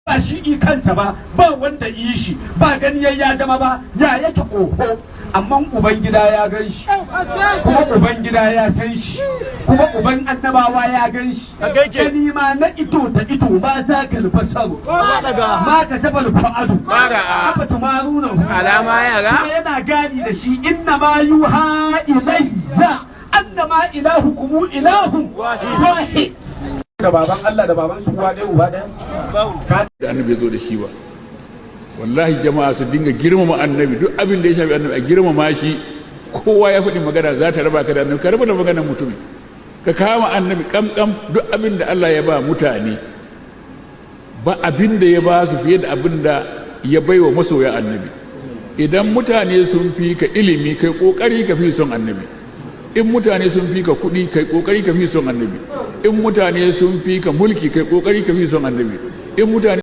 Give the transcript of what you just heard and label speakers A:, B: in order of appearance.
A: ba shi kansa ba wanda yi shi ba gani ya zama ba ya yake oho amma ubangida ya gan shi kuma ubangida ya san shi kuma uban annabawa ya gan shi gani ma na ito ta ito ba za ka alfasaru ma ka sabal fa'adu haka tumaruna alama yara kuma yana gani da shi inna ma yuha ilayya annama ilahukum ilahun wahid da baban Allah da baban su uwa ɗaya uba ɗaya
B: da annabi zo da shi ba wallahi jama'a su dinga girmama annabi duk abin da ya shafi annabi a girmama shi kowa ya faɗi magana za ta raba ka da annabi ka raba da maganar mutumin ka kama annabi kamkam duk abin da Allah ya ba mutane ba abin da ya ba su fiye da abin da ya bai wa masoya annabi idan mutane sun fi ka ilimi kai kokari ka fi son annabi in mutane sun fi ka kuɗi kai kokari ka fi son annabi in mutane sun fi ka mulki kai kokari ka fi son annabi in mutane